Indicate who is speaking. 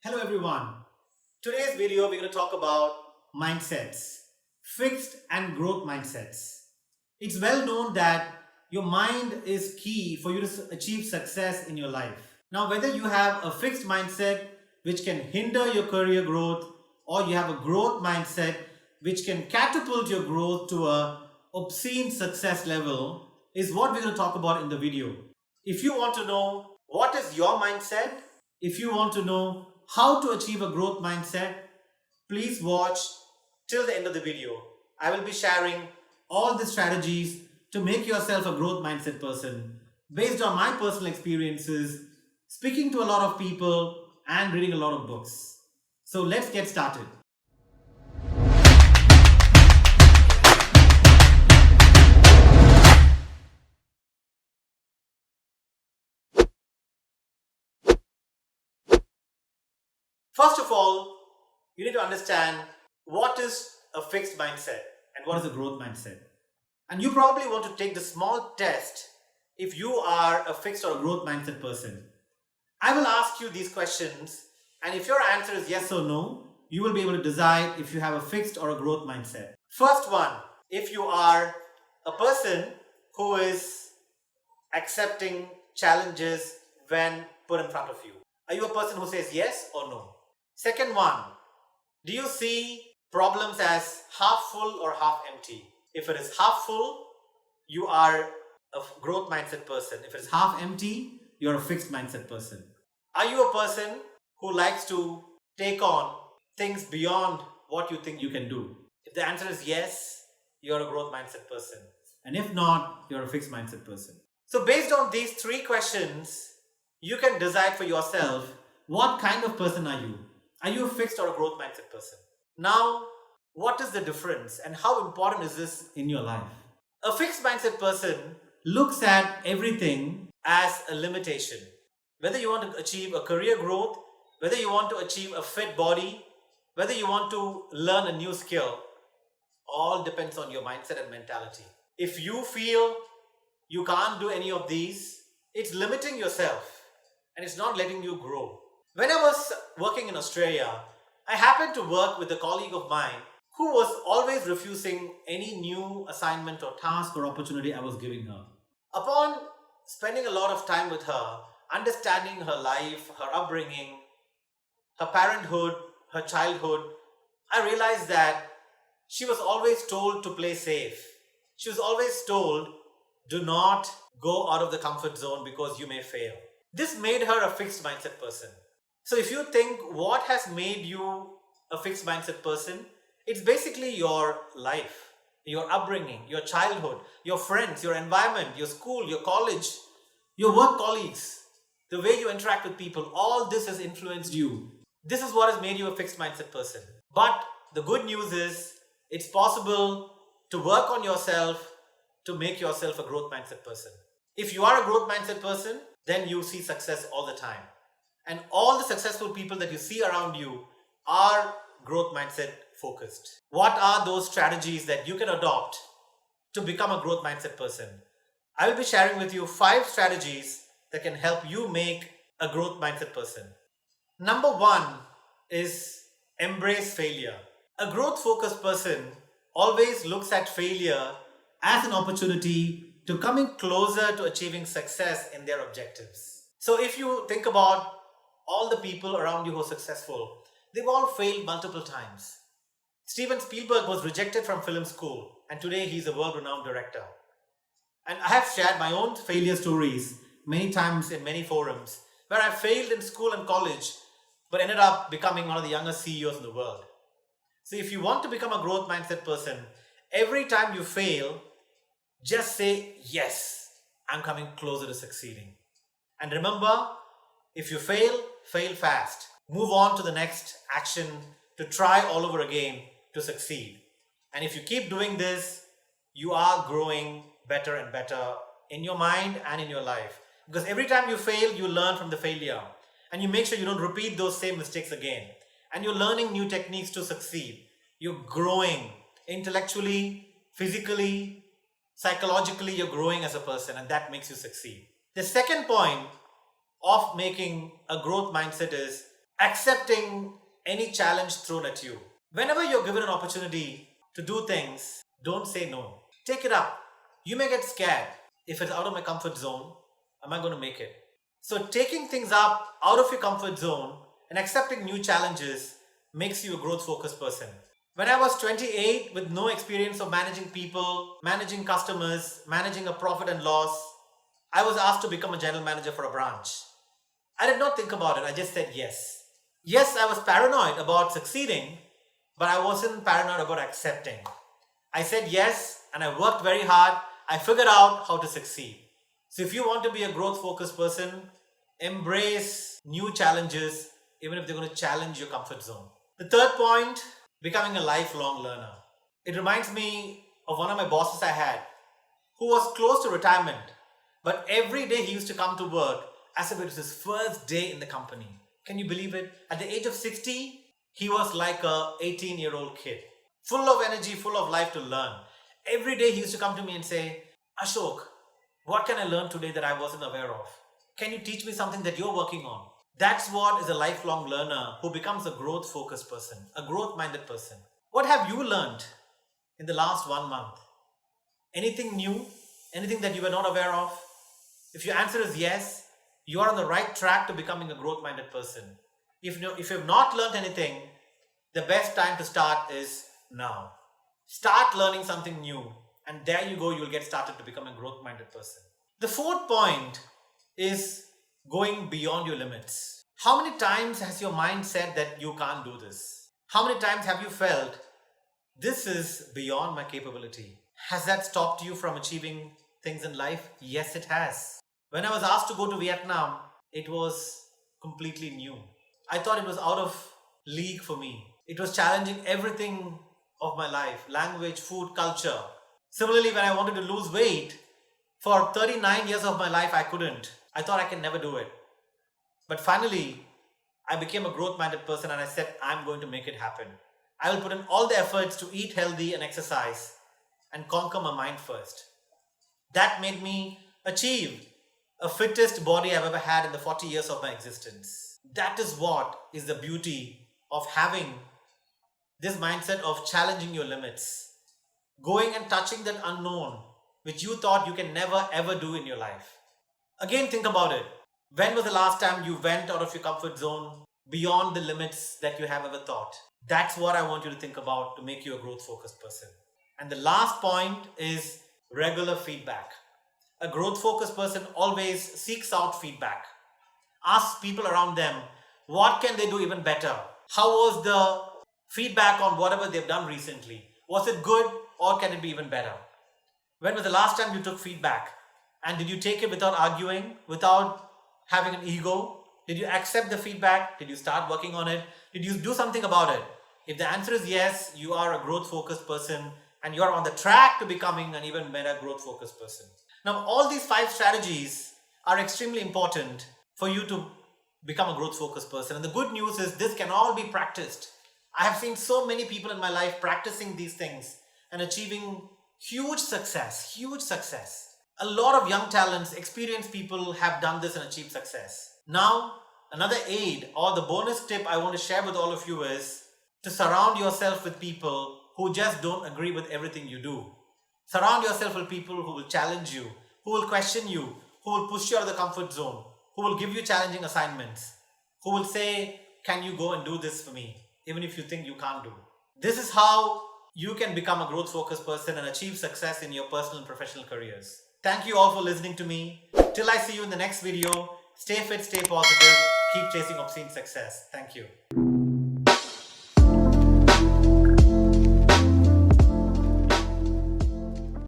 Speaker 1: Hello everyone. Today's video we're going to talk about mindsets, fixed and growth mindsets. It's well known that your mind is key for you to achieve success in your life. Now whether you have a fixed mindset which can hinder your career growth or you have a growth mindset which can catapult your growth to a obscene success level is what we're going to talk about in the video. If you want to know what is your mindset, if you want to know how to achieve a growth mindset, please watch till the end of the video. I will be sharing all the strategies to make yourself a growth mindset person based on my personal experiences, speaking to a lot of people, and reading a lot of books. So let's get started. First of all, you need to understand what is a fixed mindset and what is a growth mindset. And you probably want to take the small test if you are a fixed or a growth mindset person. I will ask you these questions, and if your answer is yes or no, you will be able to decide if you have a fixed or a growth mindset. First one, if you are a person who is accepting challenges when put in front of you. Are you a person who says yes or no? Second one, do you see problems as half full or half empty? If it is half full, you are a growth mindset person. If it is half empty, you're a fixed mindset person. Are you a person who likes to take on things beyond what you think you can do? If the answer is yes, you're a growth mindset person. And if not, you're a fixed mindset person. So based on these three questions, you can decide for yourself what kind of person are you? Are you a fixed or a growth mindset person? Now, what is the difference and how important is this in your life? A fixed mindset person looks at everything as a limitation. Whether you want to achieve a career growth, whether you want to achieve a fit body, whether you want to learn a new skill, all depends on your mindset and mentality. If you feel you can't do any of these, it's limiting yourself and it's not letting you grow. When I was working in Australia, I happened to work with a colleague of mine who was always refusing any new assignment or task or opportunity I was giving her. Upon spending a lot of time with her, understanding her life, her upbringing, her parenthood, her childhood, I realized that she was always told to play safe. She was always told, do not go out of the comfort zone because you may fail. This made her a fixed mindset person. So if you think what has made you a fixed mindset person, it's basically your life, your upbringing, your childhood, your friends, your environment, your school, your college, your work colleagues, the way you interact with people. All this has influenced you. This is what has made you a fixed mindset person. But the good news is it's possible to work on yourself to make yourself a growth mindset person. If you are a growth mindset person, then you see success all the time. And all the successful people that you see around you are growth mindset focused. What are those strategies that you can adopt to become a growth mindset person? I will be sharing with you 5 strategies that can help you make a growth mindset person. Number 1 is embrace failure. A growth focused person always looks at failure as an opportunity to coming closer to achieving success in their objectives. So if you think about all the people around you who are successful, they've all failed multiple times. Steven Spielberg was rejected from film school and today he's a world-renowned director. And I have shared my own failure stories many times in many forums where I failed in school and college but ended up becoming one of the youngest CEOs in the world. So if you want to become a growth mindset person, every time you fail, just say, yes, I'm coming closer to succeeding. And remember, if you fail, fail fast. Move on to the next action to try all over again to succeed. And if you keep doing this, you are growing better and better in your mind and in your life. Because every time you fail, you learn from the failure. And you make sure you don't repeat those same mistakes again. And you're learning new techniques to succeed. You're growing intellectually, physically, psychologically, you're growing as a person, and that makes you succeed. The second point of making a growth mindset is accepting any challenge thrown at you. Whenever you're given an opportunity to do things, don't say no. Take it up. You may get scared. If it's out of my comfort zone, am I going to make it? So taking things up out of your comfort zone and accepting new challenges makes you a growth focused person. When I was 28 with no experience of managing people, managing customers, managing a profit and loss, I was asked to become a general manager for a branch. I did not think about it. I just said yes. Yes, I was paranoid about succeeding, but I wasn't paranoid about accepting. I said yes and I worked very hard. I figured out how to succeed. So if you want to be a growth focused person, embrace new challenges even if they're going to challenge your comfort zone. The third point, becoming a lifelong learner. It reminds me of one of my bosses I had who was close to retirement, but every day he used to come to work as if it was his first day in the company. Can you believe it? At the age of 60, he was like a 18-year-old kid, full of energy, full of life to learn. Every day he used to come to me and say, Ashok, what can I learn today that I wasn't aware of? Can you teach me something that you're working on? That's what is a lifelong learner who becomes a growth focused person, a growth minded person. What have you learned in the last 1 month? Anything new? Anything that you were not aware of? If your answer is yes, you are on the right track to becoming a growth minded person. If you have not learned anything, the best time to start is now. Start learning something new, and there you go, you'll get started to become a growth minded person. The fourth point is going beyond your limits. How many times has your mind said that you can't do this? How many times have you felt this is beyond my capability? Has that stopped you from achieving things in life? Yes, it has. When I was asked to go to Vietnam, it was completely new. I thought it was out of league for me. It was challenging everything of my life, language, food, culture. Similarly, when I wanted to lose weight, for 39 years of my life, I couldn't. I thought I can never do it. But finally, I became a growth-minded person and I said, I'm going to make it happen. I will put in all the efforts to eat healthy and exercise and conquer my mind first. That made me achieve a fittest body I've ever had in the 40 years of my existence. That is what is the beauty of having this mindset of challenging your limits. Going and touching that unknown, which you thought you can never ever do in your life. Again, think about it. When was the last time you went out of your comfort zone beyond the limits that you have ever thought? That's what I want you to think about to make you a growth focused person. And the last point is regular feedback. A growth focused person always seeks out feedback. Ask people around them, what can they do even better? How was the feedback on whatever they've done recently? Was it good or can it be even better? When was the last time you took feedback? And did you take it without arguing, without having an ego? Did you accept the feedback? Did you start working on it? Did you do something about it? If the answer is yes, you are a growth focused person and you are on the track to becoming an even better growth focused person. Now, all these 5 strategies are extremely important for you to become a growth focused person. And the good news is this can all be practiced. I have seen so many people in my life practicing these things and achieving huge success. A lot of young talents, experienced people have done this and achieved success. Now, another aid or the bonus tip I want to share with all of you is to surround yourself with people who just don't agree with everything you do. Surround yourself with people who will challenge you, who will question you, who will push you out of the comfort zone, who will give you challenging assignments, who will say, can you go and do this for me, even if you think you can't do. This is how you can become a growth focused person and achieve success in your personal and professional careers. Thank you all for listening to me. Till I see you in the next video, stay fit, stay positive, keep chasing obscene success. Thank you.